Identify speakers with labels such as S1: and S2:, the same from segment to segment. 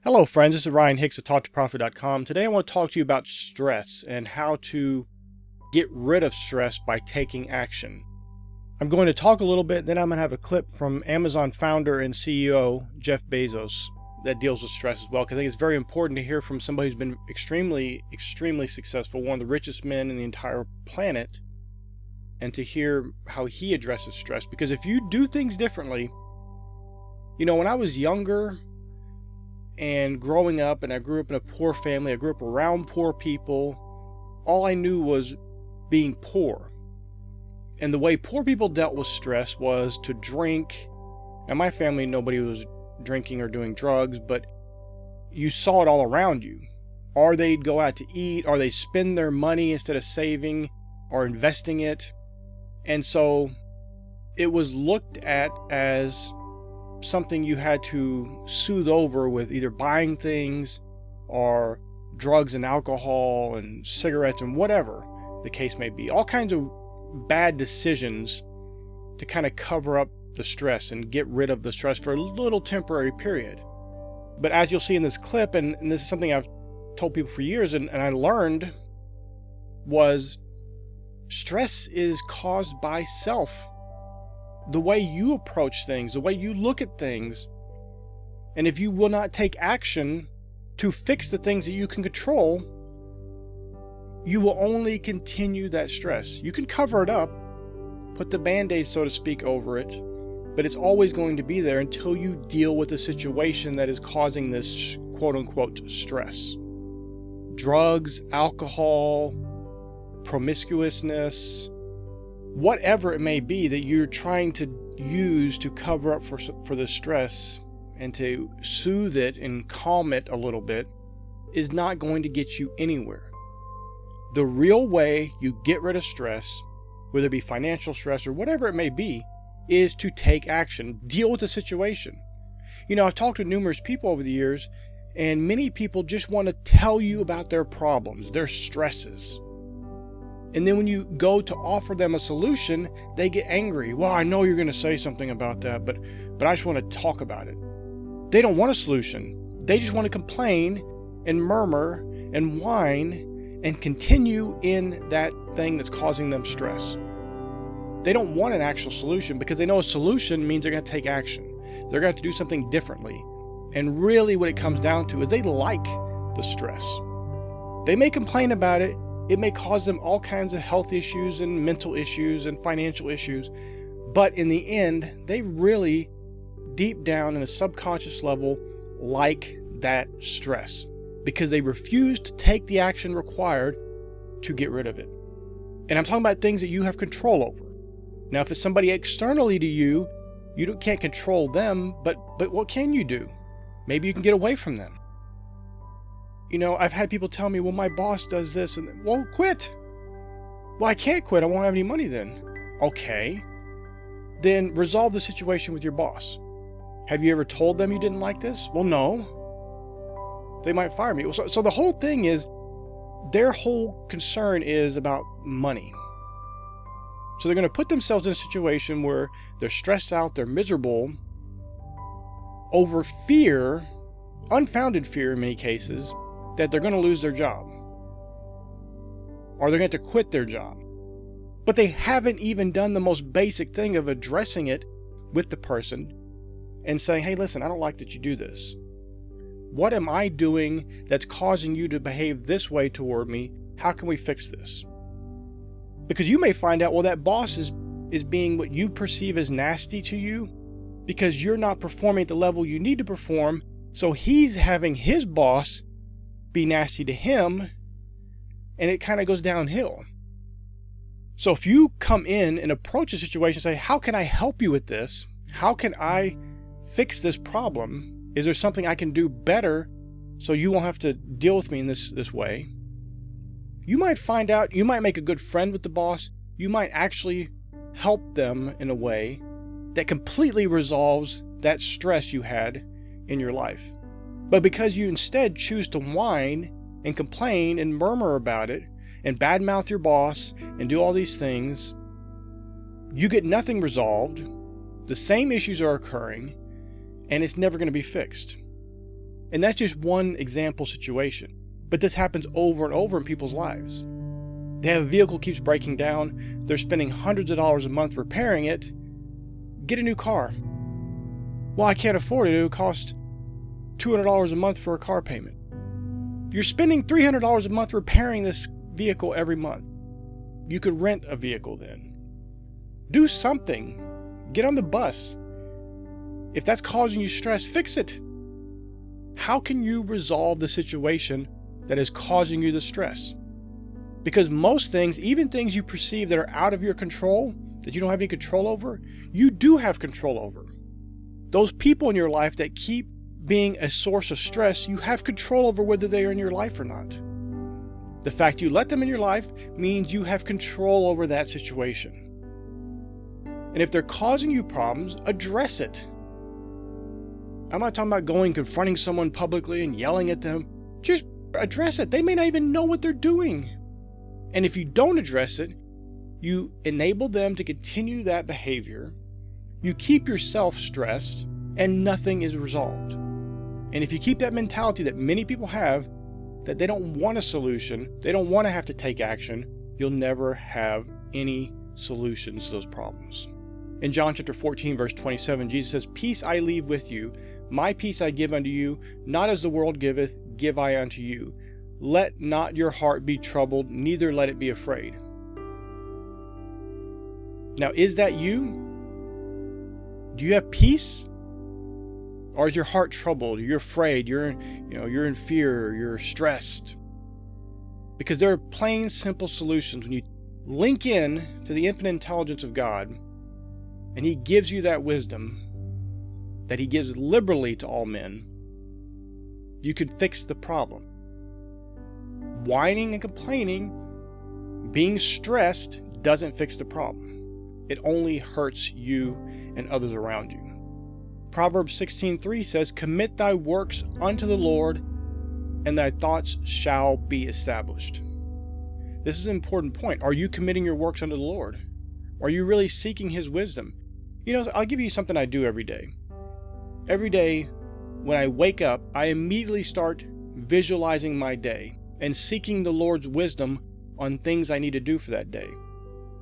S1: Hello friends, this is Ryan Hicks of TaughtToProfit.com. Today I want to talk to you about stress and how to get rid of stress by taking action. I'm going to talk a little bit, then I'm going to have a clip from Amazon founder and CEO Jeff Bezos that deals with stress as well, because I think it's very important to hear from somebody who's been extremely successful, one of the richest men in the entire planet, and to hear how he addresses stress. Because if you do things differently, when I was younger and growing up, and I grew up in a poor family, I grew up around poor people, all I knew was being poor. And the way poor people dealt with stress was to drink. In my family, nobody was drinking or doing drugs, but you saw it all around you. Or they'd go out to eat, or they spend their money instead of saving or investing it. And so it was looked at as something you had to soothe over with either buying things or drugs and alcohol and cigarettes and whatever the case may be. All kinds of bad decisions to kind of cover up the stress and get rid of the stress for a little temporary period. But as you'll see in this clip, and this is something I've told people for years and I learned, was stress is caused by self. The way you approach things, the way you look at things. And if you will not take action to fix the things that you can control, you will only continue that stress. You can cover it up, put the Band-Aid, so to speak, over it, but it's always going to be there until you deal with the situation that is causing this quote-unquote stress. Drugs, alcohol, promiscuousness, whatever it may be that you're trying to use to cover up for the stress and to soothe it and calm it a little bit is not going to get you anywhere. The real way you get rid of stress, whether it be financial stress or whatever it may be, is to take action, deal with the situation. I've talked to numerous people over the years, and many people just want to tell you about their problems, their stresses. And then when you go to offer them a solution, they get angry. Well, I know you're going to say something about that, but I just want to talk about it. They don't want a solution. They just want to complain and murmur and whine and continue in that thing that's causing them stress. They don't want an actual solution because they know a solution means they're going to take action. They're going to have to do something differently. And really what it comes down to is they like the stress. They may complain about it. It may cause them all kinds of health issues and mental issues and financial issues. But in the end, they really, deep down in a subconscious level, like that stress because they refuse to take the action required to get rid of it. And I'm talking about things that you have control over. Now, if it's somebody externally to you, you can't control them, but what can you do? Maybe you can get away from them. I've had people tell me, well, my boss does this, and well, quit. Well, I can't quit. I won't have any money then. Okay. Then resolve the situation with your boss. Have you ever told them you didn't like this? Well, no. They might fire me. So the whole thing is, their whole concern is about money. So they're going to put themselves in a situation where they're stressed out, they're miserable over fear, unfounded fear in many cases, that they're going to lose their job or they're going to have to quit their job. But they haven't even done the most basic thing of addressing it with the person and saying, hey, listen, I don't like that you do this. What am I doing that's causing you to behave this way toward me? How can we fix this? Because you may find out, well, that boss is being what you perceive as nasty to you because you're not performing at the level you need to perform. So he's having his boss be nasty to him, and it kind of goes downhill. So if you come in and approach a situation and say, how can I help you with this? How can I fix this problem? Is there something I can do better so you won't have to deal with me in this way? You might find out, you might make a good friend with the boss. You might actually help them in a way that completely resolves that stress you had in your life. But because you instead choose to whine and complain and murmur about it and badmouth your boss and do all these things, you get nothing resolved. The same issues are occurring and it's never going to be fixed. And that's just one example situation. But this happens over and over in people's lives. They have a vehicle keeps breaking down. They're spending hundreds of dollars a month repairing it. Get a new car. Well, I can't afford it. It would cost $200 a month for a car payment. You're spending $300 a month repairing this vehicle every month. You could rent a vehicle then. Do something. Get on the bus. If that's causing you stress, fix it. How can you resolve the situation that is causing you the stress? Because most things, even things you perceive that are out of your control, that you don't have any control over, you do have control over. Those people in your life that keep being a source of stress, you have control over whether they are in your life or not. The fact you let them in your life means you have control over that situation. And if they're causing you problems, address it. I'm not talking about going confronting someone publicly and yelling at them. Just address it. They may not even know what they're doing. And if you don't address it, you enable them to continue that behavior. You keep yourself stressed and nothing is resolved. And if you keep that mentality that many people have, that they don't want a solution, they don't want to have to take action, you'll never have any solutions to those problems. In John chapter 14, verse 27, Jesus says, "Peace I leave with you, my peace I give unto you, not as the world giveth, give I unto you. Let not your heart be troubled, neither let it be afraid." Now, is that you? Do you have peace? Or is your heart troubled? You're afraid, you're in fear, you're stressed. Because there are plain, simple solutions when you link in to the infinite intelligence of God, and He gives you that wisdom that He gives liberally to all men, you can fix the problem. Whining and complaining, being stressed, doesn't fix the problem. It only hurts you and others around you. Proverbs 16:3 says, "Commit thy works unto the Lord, and thy thoughts shall be established." This is an important point. Are you committing your works unto the Lord? Are you really seeking His wisdom? I'll give you something I do every day. Every day when I wake up, I immediately start visualizing my day and seeking the Lord's wisdom on things I need to do for that day.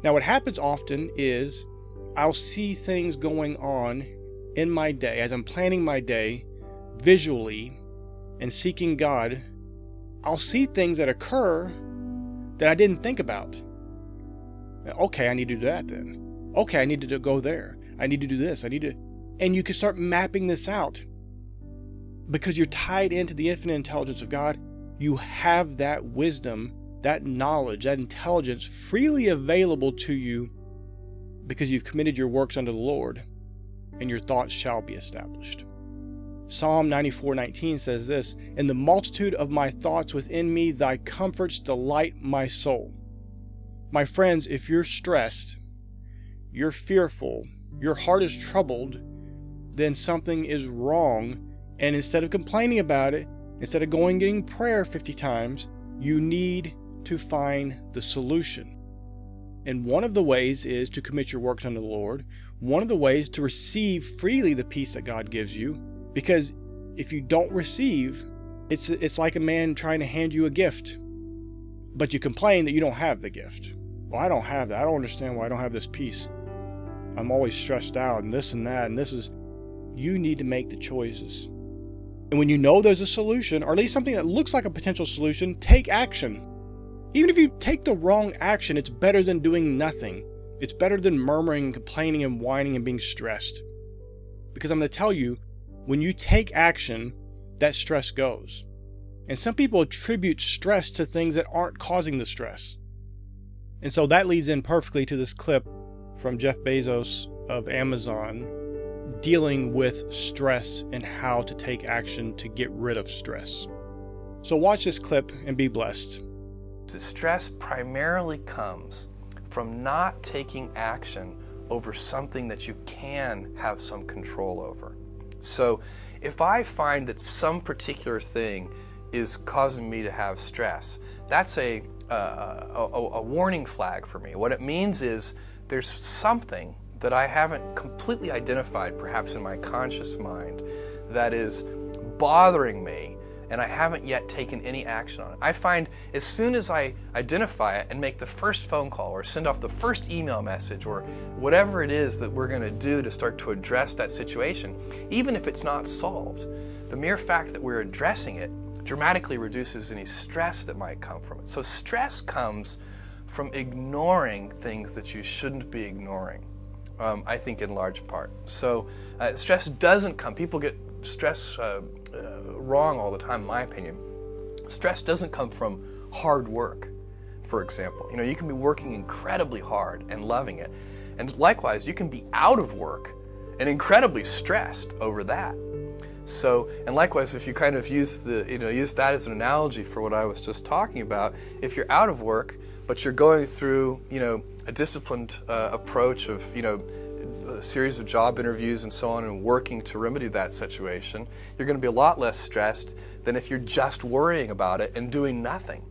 S1: Now, what happens often is I'll see things going on in my day as I'm planning my day visually and seeking God. I'll see things that occur that I didn't think about. Okay, I need to do that then. Okay, I need to go there. I need to do this. And you can start mapping this out. Because you're tied into the infinite intelligence of God, you have that wisdom, that knowledge, that intelligence freely available to you because you've committed your works unto the Lord, and your thoughts shall be established. Psalm 94:19 says this, "In the multitude of my thoughts within me, thy comforts delight my soul." My friends, if you're stressed, you're fearful, your heart is troubled, then something is wrong. And instead of complaining about it, instead of going and getting prayer 50 times, you need to find the solution. And one of the ways is to commit your works unto the Lord. One of the ways to receive freely the peace that God gives you. Because if you don't receive, it's like a man trying to hand you a gift, but you complain that you don't have the gift. Well, I don't have that. I don't understand why I don't have this peace. I'm always stressed out and this and that, and this is... You need to make the choices. And when you know there's a solution, or at least something that looks like a potential solution, take action. Even if you take the wrong action, it's better than doing nothing. It's better than murmuring and complaining and whining and being stressed. Because I'm going to tell you, when you take action, that stress goes. And some people attribute stress to things that aren't causing the stress. And so that leads in perfectly to this clip from Jeff Bezos of Amazon dealing with stress and how to take action to get rid of stress. So watch this clip and be blessed.
S2: The stress primarily comes from not taking action over something that you can have some control over. So if I find that some particular thing is causing me to have stress, that's a warning flag for me. What it means is there's something that I haven't completely identified, perhaps in my conscious mind, that is bothering me and I haven't yet taken any action on it. I find as soon as I identify it and make the first phone call or send off the first email message or whatever it is that we're going to do to start to address that situation, even if it's not solved, the mere fact that we're addressing it dramatically reduces any stress that might come from it. So stress comes from ignoring things that you shouldn't be ignoring, I think in large part. So stress doesn't come, people get stress wrong all the time, in my opinion. Stress doesn't come from hard work, for example. You can be working incredibly hard and loving it. And likewise, you can be out of work and incredibly stressed over that. So, and likewise, if you kind of use that as an analogy for what I was just talking about, if you're out of work, but you're going through, a disciplined approach of, a series of job interviews and so on and working to remedy that situation, you're going to be a lot less stressed than if you're just worrying about it and doing nothing.